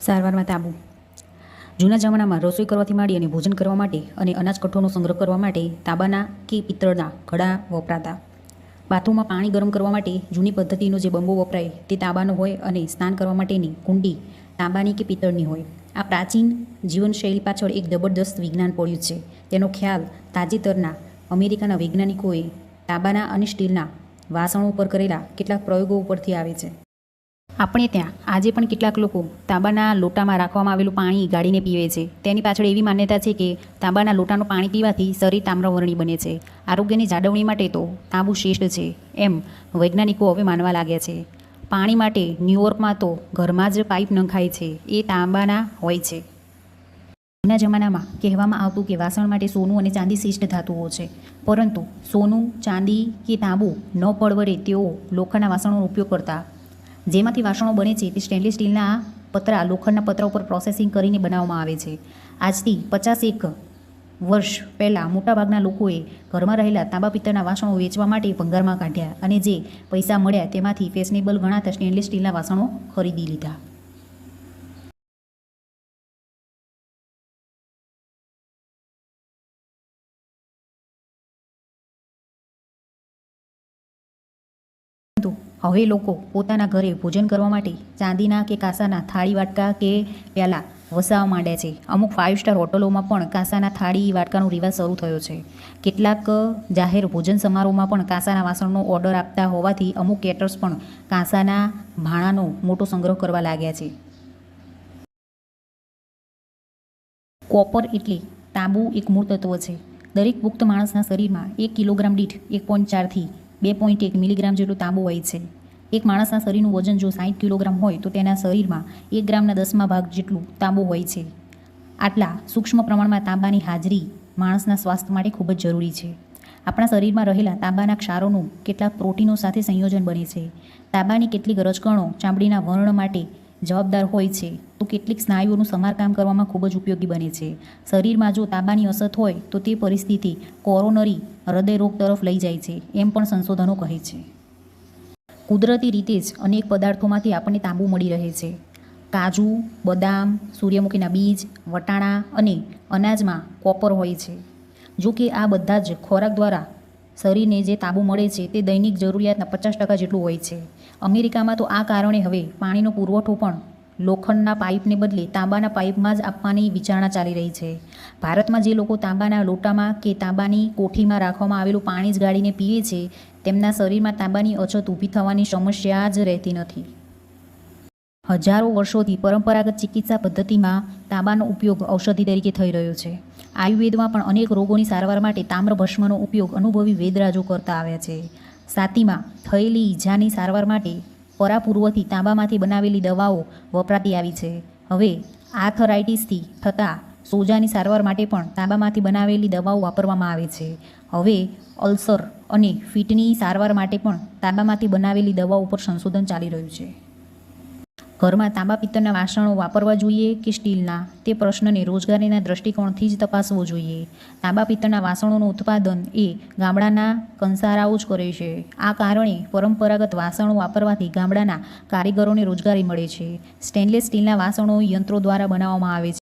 સારવારમાં તાંબુ. જૂના જમાનામાં રસોઈ કરવાથી માંડી અને ભોજન કરવા માટે અને અનાજ કઠોળનો સંગ્રહ કરવા માટે તાંબાના કે પિત્તળના ઘડા વપરાતા. બાથરૂમમાં પાણી ગરમ કરવા માટે જૂની પદ્ધતિનો જે બંબો વપરાય તે તાંબાનો હોય અને સ્નાન કરવા માટેની કુંડી તાંબાની કે પિત્તળની હોય. આ પ્રાચીન જીવનશૈલી પાછળ એક જબરદસ્ત વિજ્ઞાન પડ્યું છે. તેનો ખ્યાલ તાજેતરના અમેરિકાના વૈજ્ઞાનિકોએ તાંબાના અને સ્ટીલના વાસણો ઉપર કરેલા કેટલાક પ્રયોગો ઉપરથી આવે છે. આપણે ત્યાં આજે પણ કેટલાક લોકો તાંબાના લોટામાં રાખવામાં આવેલું પાણી ગાળીને પીવે છે. તેની પાછળ એવી માન્યતા છે કે તાંબાના લોટાનું પાણી પીવાથી શરીર તામ્રવર્ણી બને છે. આરોગ્યની જાળવણી માટે તો તાંબુ શ્રેષ્ઠ છે એમ વૈજ્ઞાનિકો હવે માનવા લાગ્યા છે. પાણી માટે ન્યૂયોર્કમાં તો ઘરમાં જ પાઇપ નંખાય છે, એ તાંબાના હોય છે. જૂના જમાનામાં કહેવામાં આવતું કે વાસણ માટે સોનું અને ચાંદી શ્રેષ્ઠ ધાતુઓ છે, પરંતુ સોનું, ચાંદી કે તાંબુ ન પરવડે તેઓ લોખંડના વાસણોનો ઉપયોગ કરતા. જેમાંથી વાસણો બને છે તે સ્ટેનલેસ સ્ટીલના પતરા લોખંડના પતરા ઉપર પ્રોસેસિંગ કરીને બનાવવામાં આવે છે. આજથી 51 વર્ષ પહેલાં મોટાભાગના લોકોએ ઘરમાં રહેલા તાંબા પિત્તળના વાસણો વેચવા માટે ભંગારમાં કાઢ્યા અને જે પૈસા મળ્યા તેમાંથી ફેશનેબલ ગણાતા સ્ટેનલેસ સ્ટીલના વાસણો ખરીદી લીધા. હવે લોકો પોતાના ઘરે ભોજન કરવા માટે ચાંદીના કે કાંસાના થાળી વાટકા કે પ્યાલા વસાવવા માંડ્યા છે. અમુક 5 સ્ટાર હોટલોમાં પણ કાંસાના થાળી વાટકાનો રિવાજ શરૂ થયો છે. કેટલાક જાહેર ભોજન સમારોહમાં પણ કાંસાના વાસણનો ઓર્ડર આપતા હોવાથી અમુક કેટર્સ પણ કાંસાના ભાણાનો મોટો સંગ્રહ કરવા લાગ્યા છે. કોપર એટલે તાંબુ એક મૂળ તત્વ છે. દરેક પુખ્ત માણસના શરીરમાં 1 કિલોગ્રામ દીઠ 1.4 થી 2.1 મિલીગ્રામ જેટલું તાંબુ હોય છે. એક માણસના શરીરનું વજન જો 60 કિલોગ્રામ હોય તો તેના શરીરમાં 1 ગ્રામના 10મા ભાગ જેટલું તાંબુ હોય છે. આટલા સૂક્ષ્મ પ્રમાણમાં તાંબાની હાજરી માણસના સ્વાસ્થ્ય માટે ખૂબ જ જરૂરી છે. આપણા શરીરમાં રહેલા તાંબાના ક્ષારોનું કેટલાક પ્રોટીનો સાથે સંયોજન બને છે. તાંબાની કેટલીક રજકણો ચામડીના વર્ણ માટે જવાબદાર હોય છે, તો કેટલીક સ્નાયુઓનું સમારકામ કરવામાં ખૂબ જ ઉપયોગી બને છે. શરીરમાં જો તાંબાની અછત હોય તો તે પરિસ્થિતિ કોરોનરી હૃદયરોગ તરફ લઈ જાય છે, એમ પણ સંશોધનો કહે છે. કુદરતી રીતે જ અનેક પદાર્થોમાંથી આપણને તાંબુ મળી રહે છે. કાજુ, બદામ, સૂર્યમુખીના બીજ, વટાણા અને અનાજમાં કોપર હોય છે. જો કે આ બધા જ ખોરાક દ્વારા શરીરને જે તાંબુ મળે છે તે દૈનિક જરૂરિયાતના 50% જેટલું હોય છે. અમેરિકામાં તો આ કારણે હવે પાણીનો પુરવઠો પણ લોખંડના પાઇપને બદલે તાંબાના પાઇપમાં જ આપવાની વિચારણા ચાલી રહી છે. ભારતમાં જે લોકો તાંબાના લોટામાં કે તાંબાની કોઠીમાં રાખવામાં આવેલું પાણી જ ગાળીને પીવે છે તેમના શરીરમાં તાંબાની અછત ઊભી થવાની સમસ્યા જ રહેતી નથી. હજારો વર્ષોથી પરંપરાગત ચિકિત્સા પદ્ધતિમાં તાંબાનો ઉપયોગ ઔષધિ તરીકે થઈ રહ્યો છે. આયુર્વેદમાં પણ અનેક રોગોની સારવાર માટે તામ્રભસ્મનો ઉપયોગ અનુભવી વેદરાજો કરતા આવ્યા છે. છાતીમાં થયેલી ઈજાની સારવાર માટે પરાપૂર્વથી તાંબામાંથી બનાવેલી દવાઓ વપરાતી આવી છે. હવે આર્થરાઇટિસથી થતા સોજાની સારવાર માટે પણ તાંબામાંથી બનાવેલી દવાઓ વાપરવામાં આવે છે. હવે અલ્સર અને ફીટની સારવાર માટે પણ તાંબામાંથી બનાવેલી દવાઓ ઉપર સંશોધન ચાલી રહ્યું છે. ઘરમાં તાંબા પિત્તળના વાસણો વાપરવા જોઈએ કે સ્ટીલના, તે પ્રશ્નને રોજગારીના દૃષ્ટિકોણથી જ તપાસવો જોઈએ. તાંબા પિત્તળના વાસણોનું ઉત્પાદન એ ગામડાના કંસારાઓ જ કરે છે. આ કારણે પરંપરાગત વાસણો વાપરવાથી ગામડાના કારીગરોને રોજગારી મળે છે. સ્ટેનલેસ સ્ટીલના વાસણો યંત્રો દ્વારા બનાવવામાં આવે છે.